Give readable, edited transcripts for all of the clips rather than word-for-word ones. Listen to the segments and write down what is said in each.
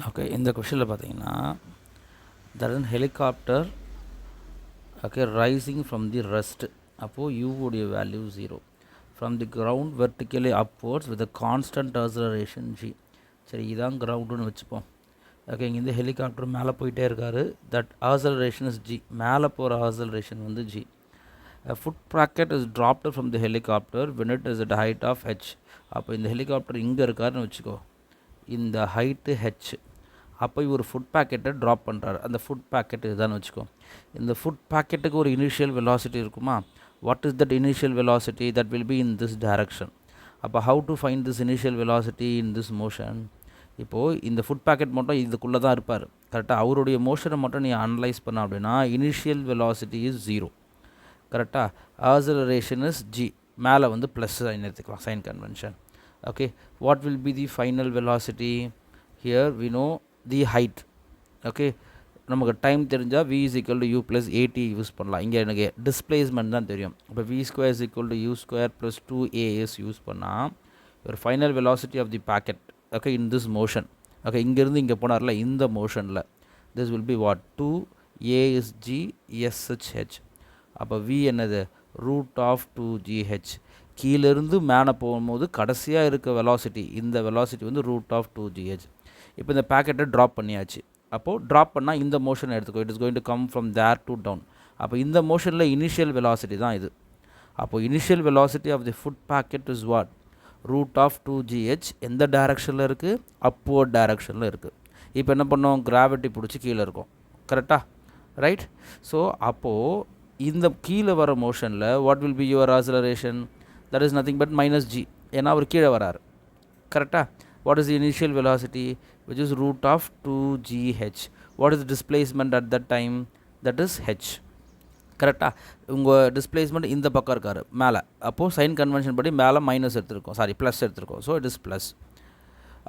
Okay, இந்த கொஷனில் பார்த்தீங்கன்னா there is a helicopter okay rising from the rest. அப்போது u உடைய value 0 from the ground vertically upwards with a constant acceleration g. சரி இதான் கிரவுண்டுன்னு வச்சுப்போம். Okay இங்கேருந்து ஹெலிகாப்டர் மேலே போயிட்டே இருக்காரு. That acceleration is g. மேலே போகிற ஆசலரேஷன் வந்து G. A foot packet is dropped from the helicopter when it is at a height of h. அப்போ இந்த ஹெலிகாப்டர் இங்கே இருக்காருன்னு வச்சுக்கோ, இந்த ஹைட்டு ஹெச். அப்போ இவர் ஃபுட் பேக்கெட்டை ட்ராப் பண்ணுறாரு. அந்த ஃபுட் பேக்கெட் இதுதான் வச்சுக்கோ. இந்த ஃபுட் பேக்கெட்டுக்கு ஒரு இனிஷியல் வெலாசிட்டி இருக்குமா? What is that initial velocity? That will be in this direction. அப்போ how to find this initial velocity in this motion? இப்போது இந்த ஃபுட் பேக்கெட் மட்டும் இதுக்குள்ளே தான் இருப்பார். கரெக்டாக அவருடைய மோஷனை மட்டும் நீ அனலைஸ் பண்ண அப்படின்னா இனிஷியல் வெலாசிட்டி இஸ் 0. கரெக்டாக ஆசலரேஷன் இஸ் ஜி. மேலே வந்து ப்ளஸ் சைன் எடுத்துக்கலாம், sign convention. Okay, what will be the final velocity? Here we know the height. Okay, நமக்கு டைம் தெரிஞ்சால் v is equal to u plus at use பண்ணலாம். இங்கே எனக்கு displacement தான் தெரியும். இப்போ v square is equal to u square plus 2as use பண்ணால் ஒரு final velocity of the packet okay in this motion. Okay இங்கேருந்து இங்கே போனார்ல இந்த மோஷனில் this will be what 2a is g sh. அப்போ v என்னது ரூட் ஆஃப் 2gh. கீழேருந்து மேலே போகும்போது கடைசியாக இருக்க வெலாசிட்டி, இந்த வெலாசிட்டி வந்து ரூட் ஆஃப் 2gh. இப்போ இந்த பேக்கெட்டை ட்ராப் பண்ணியாச்சு. அப்போது ட்ராப் பண்ணால் இந்த மோஷனை எடுத்துக்கோ. It is going to come from there to down. அப்போ இந்த மோஷனில் இனிஷியல் வெலாசிட்டி தான் இது. அப்போது initial velocity of the food packet is what root of 2gh. எந்த டைரக்ஷனில் இருக்குது? அப்வர்ட் டைரக்ஷனில் இருக்குது. இப்போ என்ன பண்ணோம்? கிராவிட்டி பிடிச்சி கீழே இருக்கும். கரெக்டாக? ரைட். ஸோ அப்போது இந்த கீழே வர மோஷனில் what will be your acceleration? That is nothing but minus G. ஏன்னா அவர் கீழே வராரு. கரெக்டாக? What is the initial velocity? Which is root of 2gh. What is the displacement at that time? That is h. கரெக்டாக? உங்கள் displacement இந்த பக்கம் இருக்கார் மேலே. அப்போது சைன் கன்வென்ஷன் படி மேலே மைனஸ் எடுத்துருக்கோம், சாரி ப்ளஸ் எடுத்துருக்கோம். So it is plus.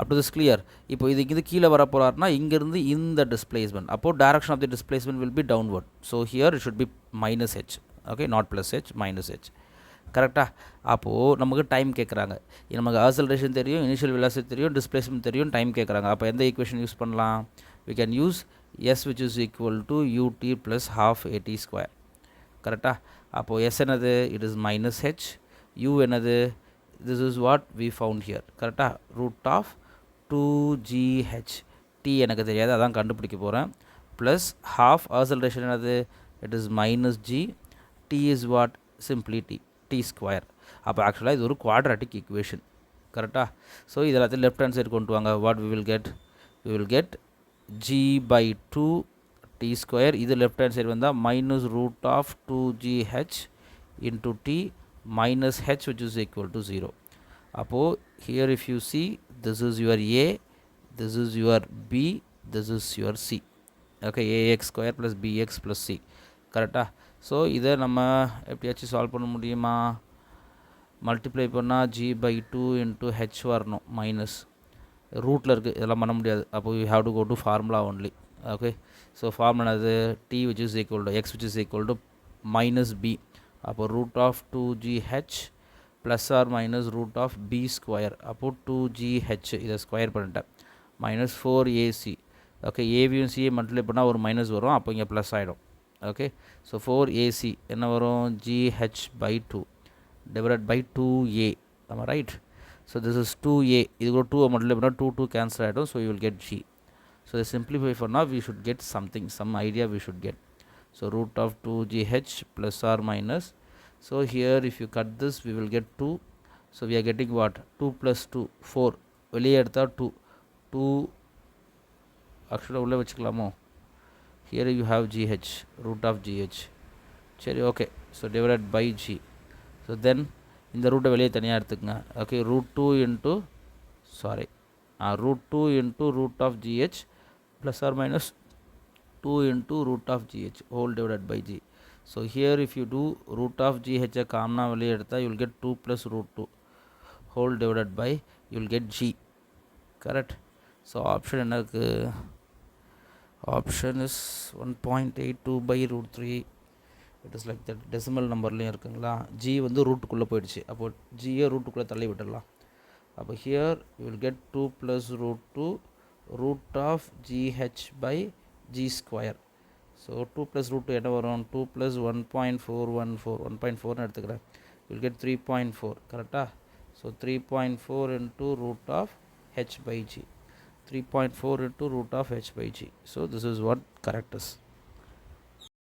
Up to this clear. இப்போ இது கீழே வர போகிறாருன்னா இங்கேருந்து இந்த டிஸ்பிளேஸ்மெண்ட், அப்போது direction of the displacement will be downward. So here it should be minus h. Okay, not plus h, minus h. கரெக்டாக? அப்போது நமக்கு டைம் கேட்குறாங்க. நமக்கு ஆசலரேஷன் தெரியும், இனிஷியல் வெலாசிட்டி தெரியும், டிஸ்பிளேஸ்மெண்ட் தெரியும், டைம் கேட்குறாங்க. அப்போ எந்த ஈக்குவேஷன் யூஸ் பண்ணலாம்? We can use s which is equal to U T plus half A T square. கரெக்டாக? அப்போது எஸ் என்னது? It is minus H. U என்னது? This is what we found here. கரெக்டாக? Root of 2gh. டி எனக்கு தெரியாது, அதான் கண்டுபிடிக்க போகிறேன். ப்ளஸ் ஹாஃப் ஆசலரேஷன் என்னது? It is minus G. T is what? Simply T, T square. அப்போ ஆக்சுவலாக இது ஒரு குவாட்ராட்டிக் ஈக்குவேஷன். கரெக்டாக? ஸோ இது எல்லாத்தையும் லெஃப்ட் ஹேண்ட் சைடு கொண்டு வாங்க. What we will get g by 2 t square. இது லெஃப்ட் ஹேண்ட் சைடு வந்தால் minus root of 2gh into t minus h which is equal to 0. அப்போது here if you see this is your a, this is your b, this is your c. Okay, a x square plus b x plus c. கரெக்டாக? So இதை நம்ம எப்படியாச்சும் solve பண்ண முடியுமா? Multiply பண்ணால் g by 2 into H வரணும், minus ரூட்டில் இருக்குது, இதெல்லாம் பண்ண முடியாது. அப்போ you have to go to formula only. Okay, so formula அது D which is equal to X which is equal to minus B. அப்போ root of 2gh plus or minus root of B square. அப்போது 2gh இதை square பண்ணிட்டேன், minus 4ac. Okay, ஏவியும் C A multiply பண்ணால் ஒரு minus வரும், அப்போ இங்கே ப்ளஸ் ஆகிடும். ஓகே, ஸோ 4ac என்ன வரும்? gh by 2 divided by 2a. am I right? So this is 2a. இது கூட 2 மல்டிப்ளை பண்ணால் 2 கேன்சல் ஆகிடும். So you will get g. So simplify for now, we should get something, some idea we should get. So root of 2gh plus or minus. So here if you cut this we will get 2. So we are getting what? 2 plus 2 4. வெளியே எடுத்தால் 2 2 ஆக்சுவலாக உள்ளே வச்சுக்கலாமோ? Here you have gh, root of gh. சரி, okay. So divided by g. So then இந்த ரூட்டை வெளியே தனியாக எடுத்துக்கங்க. Okay, root 2 into root 2 into root of gh plus or minus 2 into root of gh whole divided by g. So here if you do root of gh காமனாக வெளியே எடுத்தால் you will get 2 plus root 2 whole divided by you will get g. Correct? So option என்ன இருக்குது? Option is 1.82 by root 3. It is like that. Decimal நம்பர்லேயும் இருக்குங்களா? G வந்து ரூட்டுக்குள்ளே போயிடுச்சு. அப்போது ஜியை ரூட்டுக்குள்ளே தள்ளி விட்டுடலாம். அப்போ here you will get 2 plus root 2 root of gh by g square. So 2 plus root 2 என்ன வரும் 2 plus 1.414 1.4 எடுத்துக்கிறேன், you will get 3.4 கரெக்டா. So 3.4 into root of h by g, 3.4 into root of h by g. So this is what correct is.